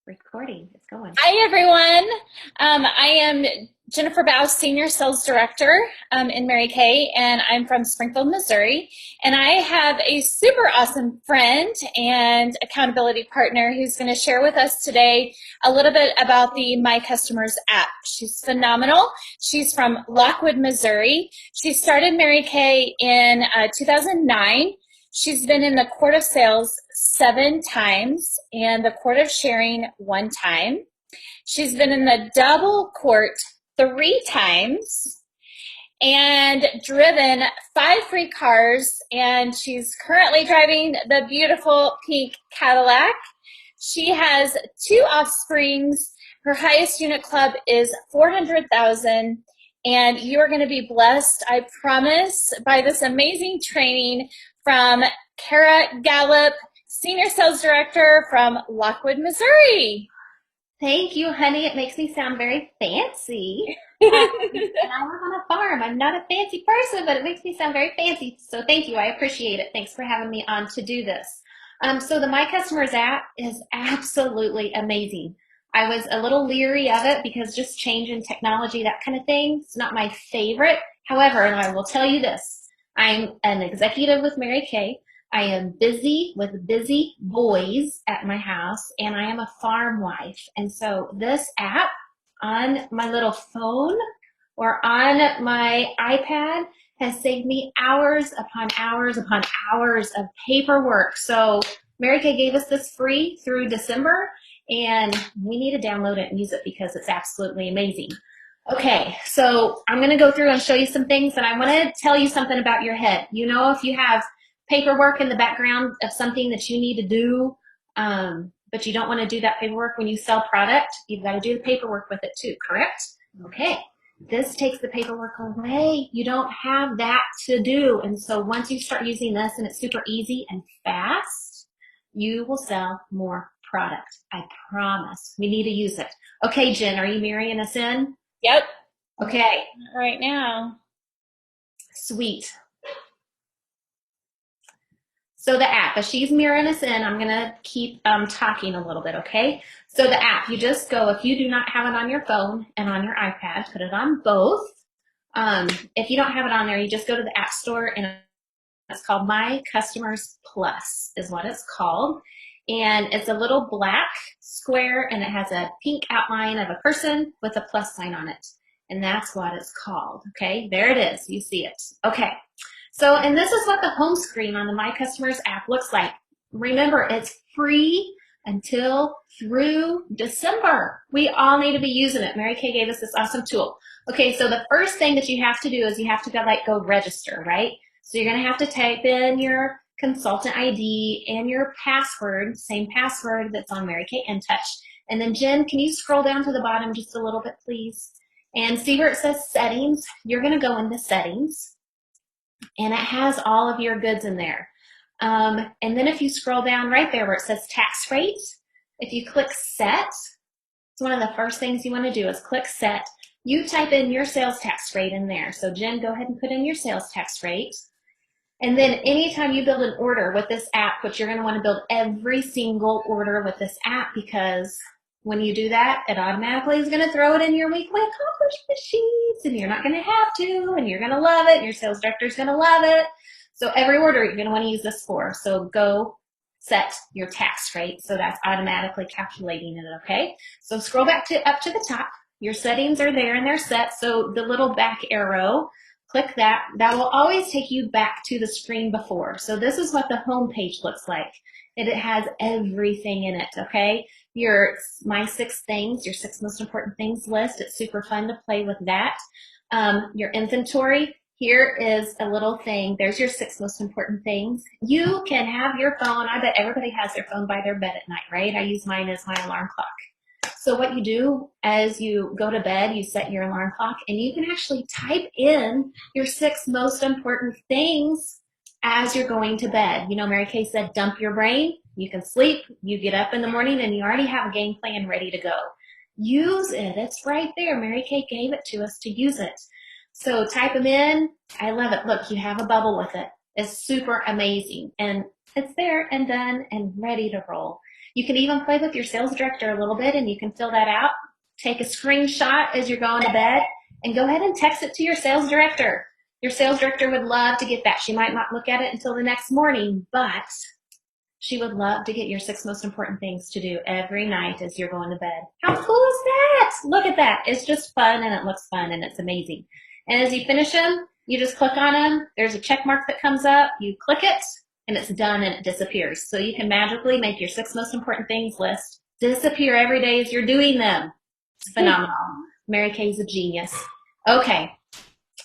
Recording. It's going. Hi, everyone. I am Jennifer Bow, Senior Sales Director in Mary Kay, and I'm from Springfield, Missouri. And I have a super awesome friend and accountability partner who's going to share with us today a little bit about the My Customers app. She's phenomenal. She's from Lockwood, Missouri. She started Mary Kay in 2009. She's been in the Court of Sales 7 times and the Court of Sharing 1 time. She's been in the double court 3 times and driven 5 free cars, and she's currently driving the beautiful pink Cadillac. She has 2 offsprings. Her highest unit club is 400,000, and you are going to be blessed, I promise, by this amazing training from Kara Gallup, Senior Sales Director from Lockwood, Missouri. Thank you, honey. It makes me sound very fancy. And I work on a farm. I'm not a fancy person, but it makes me sound very fancy. So thank you. I appreciate it. Thanks for having me on to do this. So the My Customers app is absolutely amazing. I was a little leery of it because just change in technology, that kind of thing, it's not my favorite. However, and I will tell you this, I'm an executive with Mary Kay. I am busy with busy boys at my house, and I am a farm wife. And so this app on my little phone or on my iPad has saved me hours upon hours upon hours of paperwork. So Mary Kay gave us this free through December, and we need to download it and use it because it's absolutely amazing. Okay, so I'm going to go through and show you some things, and I want to tell you something about your head. You know, if you have paperwork in the background of something that you need to do, but you don't want to do that paperwork when you sell product, you've got to do the paperwork with it too, correct? Okay, this takes the paperwork away. You don't have that to do. And so once you start using this and it's super easy and fast, you will sell more product. I promise. We need to use it. Okay, Jen, are you marrying us in? Yep. Okay. Right now. Sweet. So the app, as she's mirroring us in, I'm going to keep talking a little bit, okay? So the app, you just go, if you do not have it on your phone and on your iPad, put it on both. If you don't have it on there, you just go to the App Store, and it's called My Customers Plus is what it's called. And it's a little black square, and it has a pink outline of a person with a plus sign on it. And that's what it's called, okay? There it is. You see it. Okay. So, and this is what the home screen on the My Customers app looks like. Remember, it's free until through December. We all need to be using it. Mary Kay gave us this awesome tool. Okay, so the first thing that you have to do is you have to go register, right? So you're going to have to type in your consultant ID and your password, same password that's on Mary Kay InTouch. And then Jen, can you scroll down to the bottom just a little bit, please? And see where it says settings? You're going to go into settings, and it has all of your goods in there. And then if you scroll down right there where it says tax rate, if you click set, it's one of the first things you want to do is click set. You type in your sales tax rate in there. So Jen, go ahead and put in your sales tax rate. And then anytime you build an order with this app, which you're going to want to build every single order with this app, because when you do that, it automatically is going to throw it in your weekly accomplishment sheets, and you're not going to have to, and you're going to love it, and your sales director is going to love it. So every order you're going to want to use this for. So go set your tax rate, so that's automatically calculating it, okay? So scroll back up to the top. Your settings are there, and they're set. So the little back arrow, click that. That will always take you back to the screen before. So this is what the home page looks like. And it has everything in it, okay? Your My 6 Things, your 6 most important things list. It's super fun to play with that. Your inventory, here is a little thing. There's your 6 most important things. You can have your phone. I bet everybody has their phone by their bed at night, right? I use mine as my alarm clock. So what you do as you go to bed, you set your alarm clock, and you can actually type in your 6 most important things as you're going to bed. You know, Mary Kay said, dump your brain. You can sleep. You get up in the morning, and you already have a game plan ready to go. Use it. It's right there. Mary Kay gave it to us to use it. So type them in. I love it. Look, you have a bubble with it. It's super amazing. And It's there and done and ready to roll. You can even play with your sales director a little bit and you can fill that out. Take a screenshot as you're going to bed and go ahead and text it to your sales director. Your sales director would love to get that. She might not look at it until the next morning, but she would love to get your 6 most important things to do every night as you're going to bed. How cool is that? Look at that. It's just fun and it looks fun and it's amazing. And as you finish them, you just click on them. There's a check mark that comes up. You click it and it's done and it disappears. So you can magically make your 6 most important things list disappear every day as you're doing them. It's phenomenal. Mary Kay's a genius. Okay.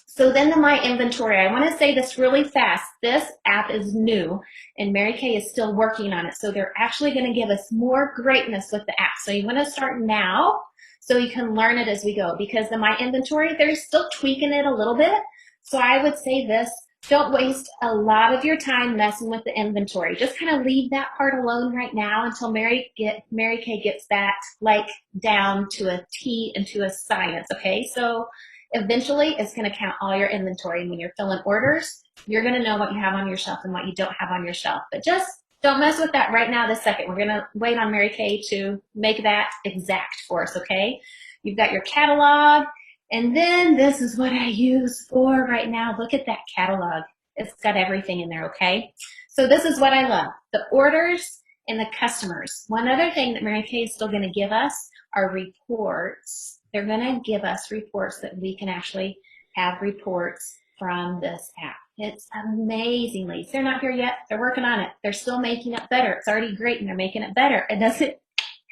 So then the My Inventory, I want to say this really fast. This app is new and Mary Kay is still working on it. So they're actually going to give us more greatness with the app. So you want to start now so you can learn it as we go, because the My Inventory, they're still tweaking it a little bit. So I would say this, don't waste a lot of your time messing with the inventory. Just kind of leave that part alone right now until Mary Kay gets that like down to a T and to a science, okay? So eventually it's going to count all your inventory. When you're filling orders, you're going to know what you have on your shelf and what you don't have on your shelf. But just don't mess with that right now this second. We're going to wait on Mary Kay to make that exact for us, okay? You've got your catalog, and then this is what I use for right now. Look at that catalog. It's got everything in there, okay? So this is what I love, the orders and the customers. One other thing that Mary Kay is still going to give us are reports. They're going to give us reports that we can actually have reports from this app. It's amazing, ladies. They're not here yet. They're working on it. They're still making it better. It's already great, and they're making it better. It doesn't.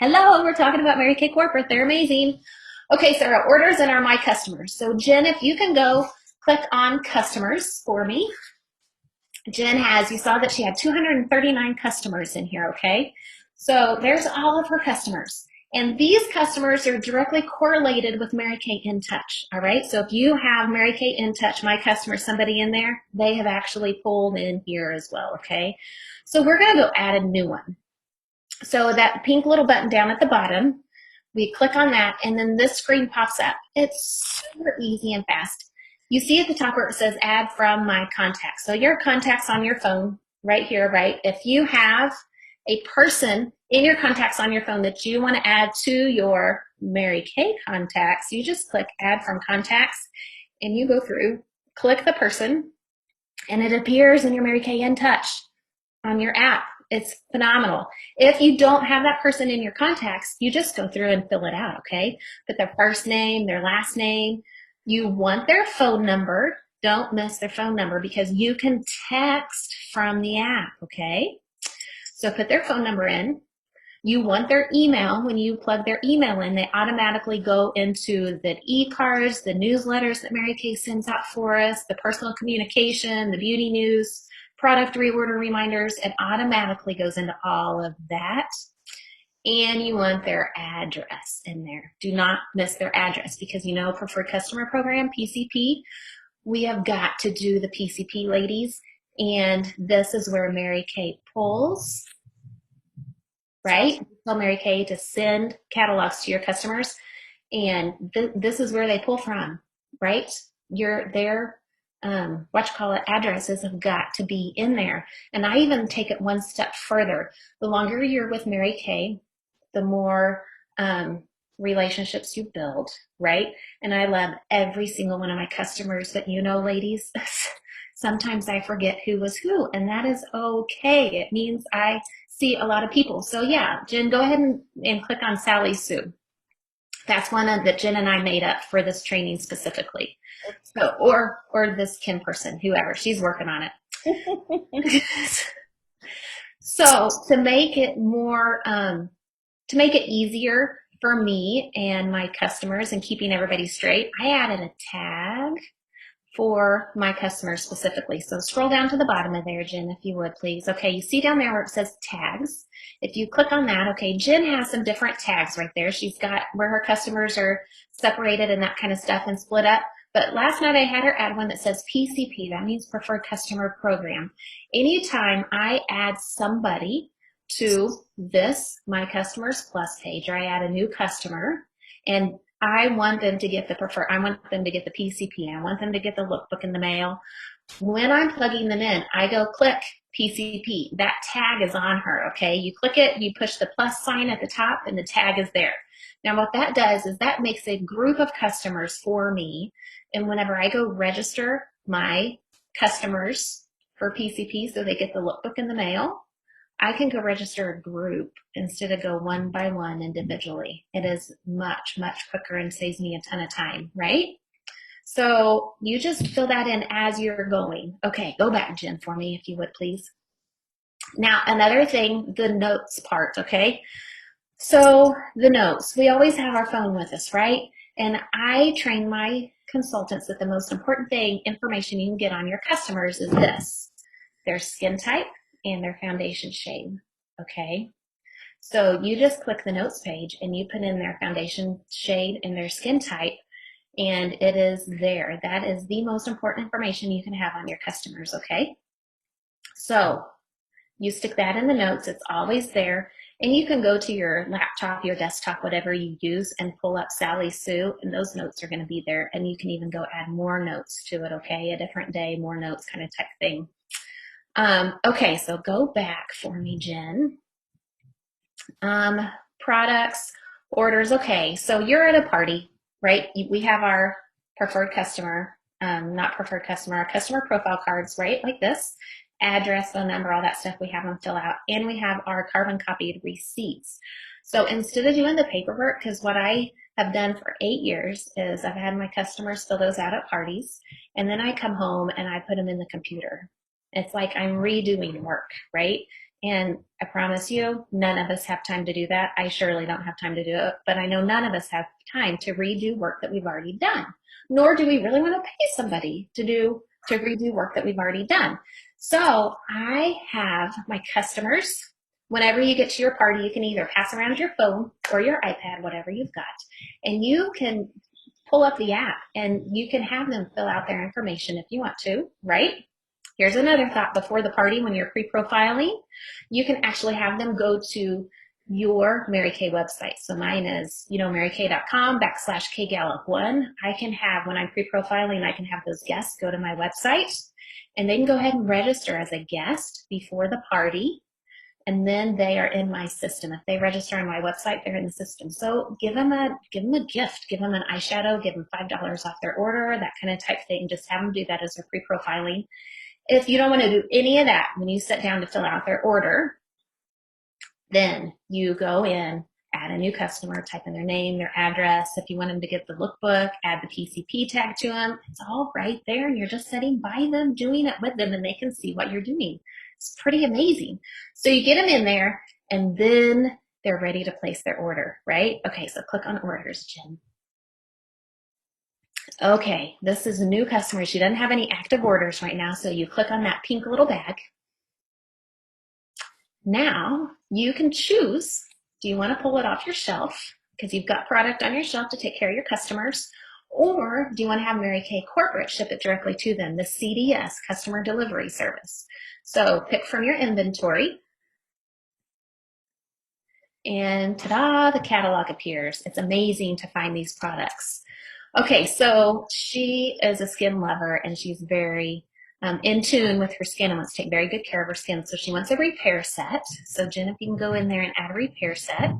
Hello, we're talking about Mary Kay Corporate. They're amazing. Okay, so our orders and our My Customers. So Jen, if you can go click on Customers for me. Jen has, you saw that she had 239 customers in here, okay? So there's all of her customers. And these customers are directly correlated with Mary Kay In Touch, all right? So if you have Mary Kay In Touch, My Customer, somebody in there, they have actually pulled in here as well, okay? So we're gonna go add a new one. So that pink little button down at the bottom, we click on that and then this screen pops up. It's super easy and fast. You see at the top where it says add from my contacts. So your contacts on your phone right here, right? If you have a person in your contacts on your phone that you want to add to your Mary Kay contacts, you just click add from contacts and you go through, click the person, and it appears in your Mary Kay In Touch on your app. It's phenomenal. If you don't have that person in your contacts, you just go through and fill it out, okay? Put their first name, their last name. You want their phone number. Don't miss their phone number because you can text from the app, okay? So put their phone number in. You want their email. When you plug their email in, they automatically go into the e-cards, the newsletters that Mary Kay sends out for us, the personal communication, the beauty news, product reorder reminders. It automatically goes into all of that. And you want their address in there. Do not miss their address because you know Preferred Customer Program, PCP, we have got to do the PCP, ladies. And this is where Mary Kay pulls, right? Tell Mary Kay to send catalogs to your customers. And this is where they pull from, right? Their addresses have got to be in there. And I even take it one step further. The longer you're with Mary Kay, the more relationships you build, right? And I love every single one of my customers, but you know, ladies, sometimes I forget who was who, and that is okay. It means I see a lot of people. So yeah, Jen, go ahead and click on Sally Sue. That's one that Jen and I made up for this training specifically. So, or this Kim person, whoever, she's working on it. So to make it more, to make it easier for me and my customers and keeping everybody straight, I added a tag for my customers specifically. So scroll down to the bottom of there, Jen, if you would, please. Okay, you see down there where it says tags. If you click on that, okay, Jen has some different tags right there. She's got where her customers are separated and that kind of stuff and split up. But last night I had her add one that says PCP. That means Preferred Customer Program. Anytime I add somebody to this My Customers Plus page, or I add a new customer, and I want them to get the I want them to get the PCP. I want them to get the lookbook in the mail. When I'm plugging them in, I go click PCP. That tag is on her, okay? You click it, you push the plus sign at the top, and the tag is there. Now, what that does is that makes a group of customers for me. And whenever I go register my customers for PCP so they get the lookbook in the mail, I can go register a group instead of go one by one individually. It is much, much quicker and saves me a ton of time, right? So you just fill that in as you're going. Okay, go back, Jen, for me, if you would, please. Now, another thing, the notes part, okay? So the notes, we always have our phone with us, right? And I train my consultants that the most important thing, information you can get on your customers is this, their skin type and their foundation shade, okay? So you just click the notes page and you put in their foundation shade and their skin type, and it is there. That is the most important information you can have on your customers, okay? So you stick that in the notes, it's always there, and you can go to your laptop, your desktop, whatever you use, and pull up Sally Sue, and those notes are going to be there, and you can even go add more notes to it, okay? A different day, more notes kind of type thing. Okay, so go back for me, Jen. Products, orders. Okay, so you're at a party, right? We have our preferred customer, not preferred customer, our customer profile cards, right? Like this, address, phone number, all that stuff. We have them fill out, and we have our carbon copied receipts. So instead of doing the paperwork, because what I have done for 8 years is I've had my customers fill those out at parties, and then I come home and I put them in the computer. It's like I'm redoing work, right? And I promise you, none of us have time to do that. I surely don't have time to do it, but I know none of us have time to redo work that we've already done. Nor do we really want to pay somebody to redo work that we've already done. So I have my customers. Whenever you get to your party, you can either pass around your phone or your iPad, whatever you've got, and you can pull up the app and you can have them fill out their information if you want to, right? Here's another thought before the party when you're pre-profiling, you can actually have them go to your Mary Kay website. So mine is, marykay.com/kgallup1. I can have, when I'm pre-profiling, I can have those guests go to my website and they can go ahead and register as a guest before the party. And then they are in my system. If they register on my website, they're in the system. So give them a gift, give them an eyeshadow, give them $5 off their order, that kind of type thing. Just have them do that as they're pre-profiling. If you don't want to do any of that when you sit down to fill out their order, then you go in, add a new customer, type in their name, their address. If you want them to get the lookbook, add the PCP tag to them. It's all right there, and you're just sitting by them, doing it with them, and they can see what you're doing. It's pretty amazing. So you get them in there, and then they're ready to place their order, right? Okay, so click on orders, Jen. Okay, this is a new customer. She doesn't have any active orders right now, so you click on that pink little bag. Now you can choose, do you want to pull it off your shelf because you've got product on your shelf to take care of your customers, or do you want to have Mary Kay Corporate ship it directly to them, the CDS, Customer Delivery Service? So pick from your inventory, and ta-da, the catalog appears. It's amazing to find these products. Okay, so she is a skin lover and she's very in tune with her skin and wants to take very good care of her skin. So she wants a repair set. So Jen, if you can go in there and add a repair set.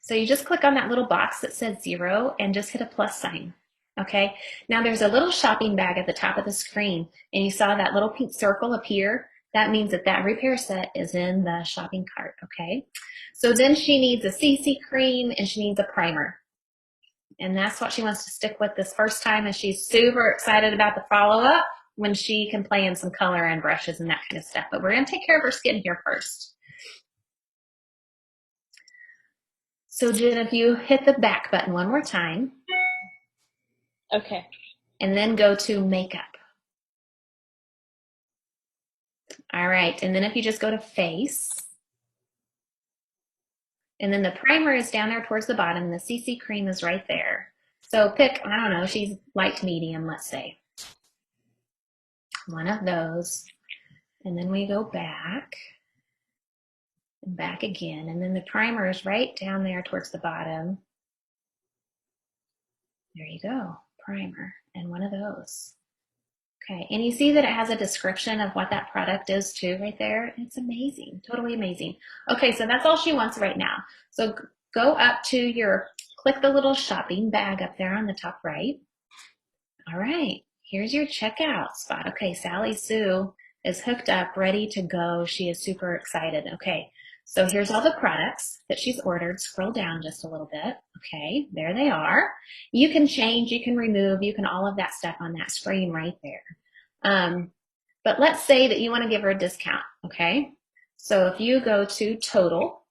So you just click on that little box that says 0 and just hit a plus sign. Okay, now there's a little shopping bag at the top of the screen and you saw that little pink circle appear. That means that that repair set is in the shopping cart, okay? So then she needs a CC cream and she needs a primer. And that's what she wants to stick with this first time, and she's super excited about the follow-up when she can play in some color and brushes and that kind of stuff. But we're going to take care of her skin here first. So Jen, if you hit the back button one more time. Okay. And then go to makeup. All right, and then if you just go to face, and then the primer is down there towards the bottom, the CC cream is right there. So pick, I don't know, she's light medium, let's say. One of those. And then we go back. and back again. And then the primer is right down there towards the bottom. There you go, primer, and one of those. Okay, and you see that it has a description of what that product is too right there. It's amazing, totally amazing. Okay, so that's all she wants right now. So go up to your, click the little shopping bag up there on the top right. All right, here's your checkout spot. Okay, Sally Sue is hooked up, ready to go. She is super excited. Okay, so here's all the products that she's ordered. Scroll down just a little bit. Okay, there they are. You can change, you can remove, you can all of that stuff on that screen right there. But let's say that you want to give her a discount, okay? So if you go to total,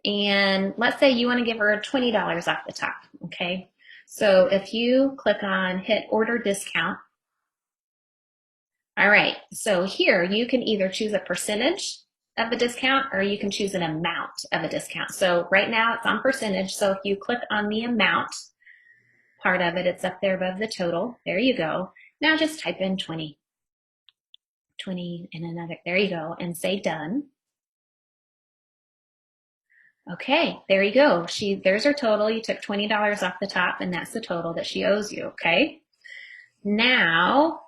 and let's say you want to give her $20 off the top, okay? So if you click on hit order discount, all right, so here you can either choose a percentage of the discount or you can choose an amount of a discount. So right now it's on percentage, so if you click on the amount part of it, it's up there above the total. There you go. Now just type in 20 and another, there you go, and say done. Okay, there you go. There's her total. You took $20 off the top, and that's the total that she owes you, okay? Now,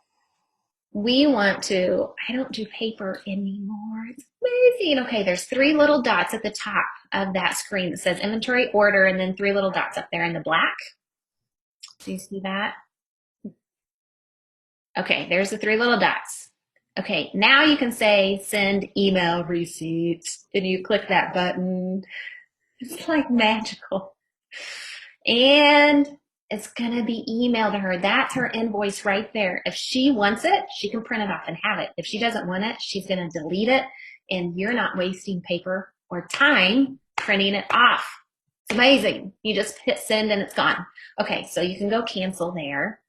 we want to, I don't do paper anymore. It's amazing. Okay, there's 3 little dots at the top of that screen that says inventory order, and then 3 little dots up there in the black. Do you see that? Okay, there's the 3 little dots. Okay, now you can say send email receipt, and you click that button. It's like magical. And it's going to be emailed to her. That's her invoice right there. If she wants it, she can print it off and have it. If she doesn't want it, she's going to delete it, and you're not wasting paper or time printing it off. It's amazing. You just hit send and it's gone. Okay, so you can go cancel there.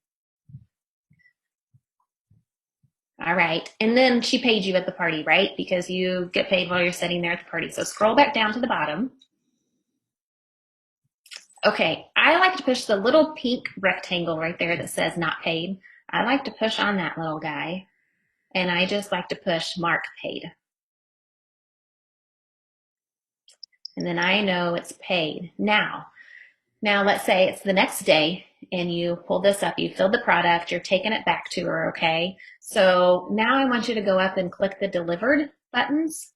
All right, and then she paid you at the party, right? Because you get paid while you're sitting there at the party. So scroll back down to the bottom. Okay, I like to push the little pink rectangle right there that says not paid. I like to push on that little guy, and I just like to push mark paid. And then I know it's paid. Now let's say it's the next day and you pull this up, you filled the product, you're taking it back to her, okay? So now I want you to go up and click the delivered buttons.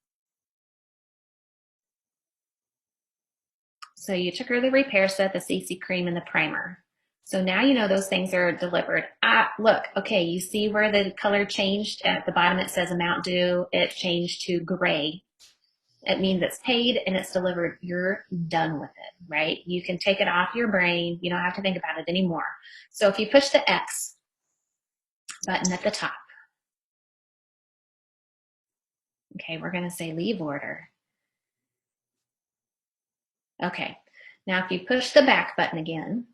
So you took her the repair set, the CC cream, and the primer. So now you know those things are delivered. Look, okay, you see where the color changed? At the bottom it says amount due. It changed to gray. It means it's paid and it's delivered. You're done with it, right? You can take it off your brain. You don't have to think about it anymore. So if you push the X button at the top, okay, we're going to say leave order. Okay, now if you push the back button again,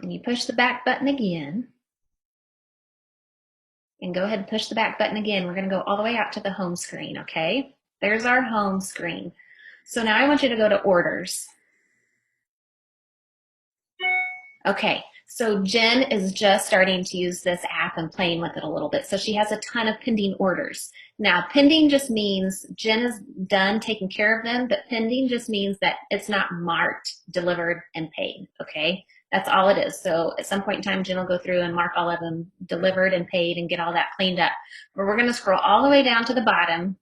and you push the back button again, and go ahead and push the back button again, we're going to go all the way out to the home screen, okay? There's our home screen. So now I want you to go to orders. Okay, so Jen is just starting to use this app and playing with it a little bit. So she has a ton of pending orders. Now, pending just means Jen is done taking care of them, but pending just means that it's not marked, delivered, and paid, okay? That's all it is. So at some point in time, Jen will go through and mark all of them delivered and paid and get all that cleaned up. But we're gonna scroll all the way down to the bottom.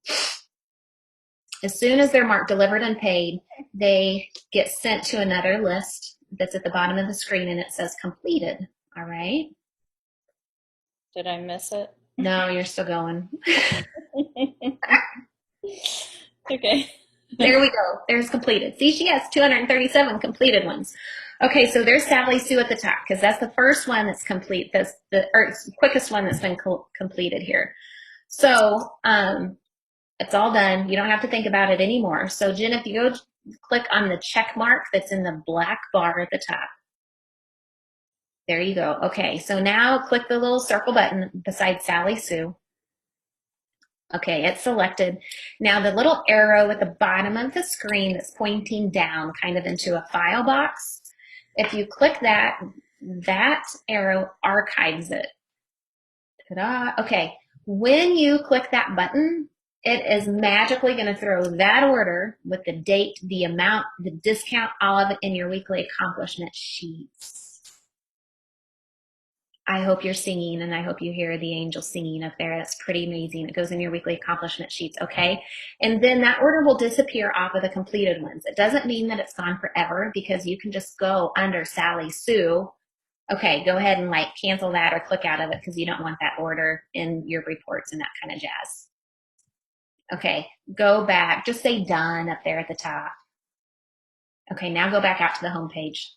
As soon as they're marked delivered and paid, they get sent to another list that's at the bottom of the screen, and it says completed. All right. Did I miss it? No, you're still going. Okay. There we go. There's completed. See, she has 237 completed ones. Okay, so there's Sally Sue at the top because that's the first one that's complete. That's the quickest one that's been completed here. So it's all done. You don't have to think about it anymore. So Jen, if you go click on the check mark that's in the black bar at the top. There you go. Okay, so now click the little circle button beside Sally Sue. Okay, it's selected. Now the little arrow at the bottom of the screen that's pointing down kind of into a file box, if you click that, that arrow archives it. Ta-da. Okay, When you click that button, it is magically going to throw that order with the date, the amount, the discount, all of it in your weekly accomplishment sheets. I hope you're singing, and I hope you hear the angels singing up there. That's pretty amazing. It goes in your weekly accomplishment sheets, okay? And then that order will disappear off of the completed ones. It doesn't mean that it's gone forever, because you can just go under Sally Sue. Okay, go ahead and like cancel that or click out of it, because you don't want that order in your reports and that kind of jazz. Okay, go back. Just say done up there at the top. Okay, now go back out to the home page.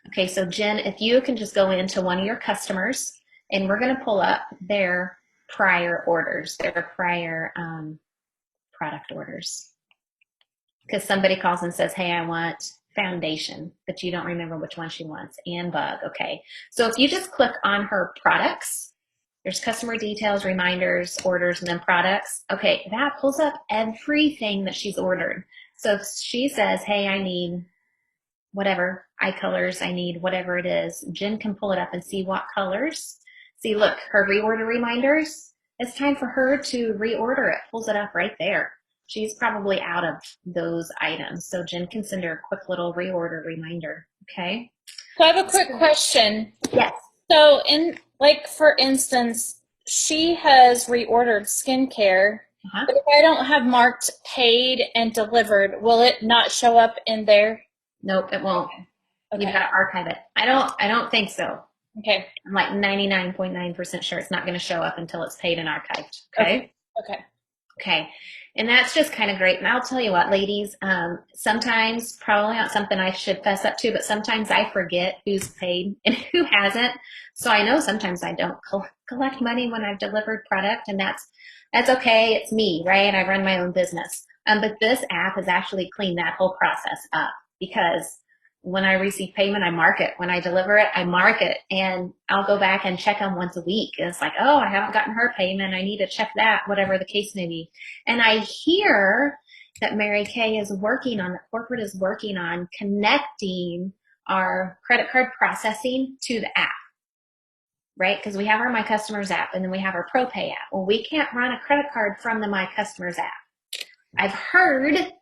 Okay, so Jen, if you can just go into one of your customers, and we're going to pull up their prior orders, their prior product orders. Because somebody calls and says, hey, I want foundation, but you don't remember which one she wants, and bug. Okay, so if you just click on her products, there's customer details, reminders, orders, and then products. Okay, that pulls up everything that she's ordered. So if she says, hey, I need whatever, eye colors, I need whatever it is, Jen can pull it up and see what colors. See, look, her reorder reminders. It's time for her to reorder it. Pulls it up right there. She's probably out of those items. So Jen can send her a quick little reorder reminder. Okay. So I have a quick question. Yes. So like, for instance, she has reordered skincare, but if I don't have marked paid and delivered, will it not show up in there? Nope, it won't. Okay. You've got to archive it. I don't think so. Okay. I'm like 99.9% sure it's not going to show up until it's paid and archived. Okay. Okay. Okay. And that's just kind of great. And I'll tell you what, ladies, sometimes, probably not something I should fess up to, but sometimes I forget who's paid and who hasn't. So I know sometimes I don't collect money when I've delivered product, and that's okay. It's me, right? And I run my own business. But this app has actually cleaned that whole process up, because when I receive payment, I mark it. When I deliver it, I mark it, and I'll go back and check them once a week. And it's like, oh, I haven't gotten her payment. I need to check that, whatever the case may be. And I hear that Mary Kay is working on, that corporate is working on connecting our credit card processing to the app, right? Because we have our My Customers app, and then we have our ProPay app. Well, we can't run a credit card from the My Customers app. I've heard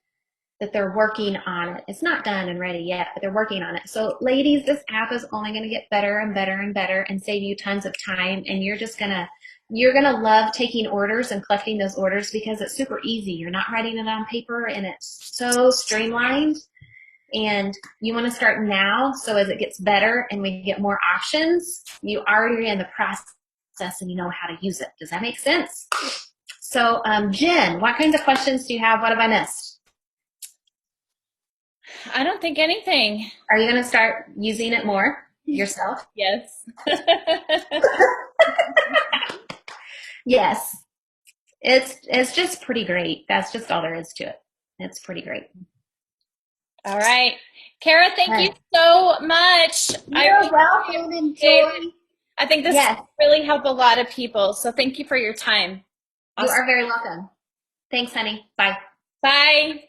that they're working on it. It's not done and ready yet, but they're working on it. So ladies, this app is only going to get better and better and better and save you tons of time. And you're going to love taking orders and collecting those orders, because it's super easy. You're not writing it on paper, and it's so streamlined. And you want to start now, so as it gets better and we get more options, you already are in the process and you know how to use it. Does that make sense? So Jen, what kinds of questions do you have? What have I missed? I don't think anything. Are you going to start using it more yourself? Yes. Yes. It's just pretty great. That's just all there is to it. It's pretty great. All right. Kara, thank you so much. You're welcome. Enjoy. I think this will really help a lot of people. So thank you for your time. You are very welcome. Thanks, honey. Bye. Bye.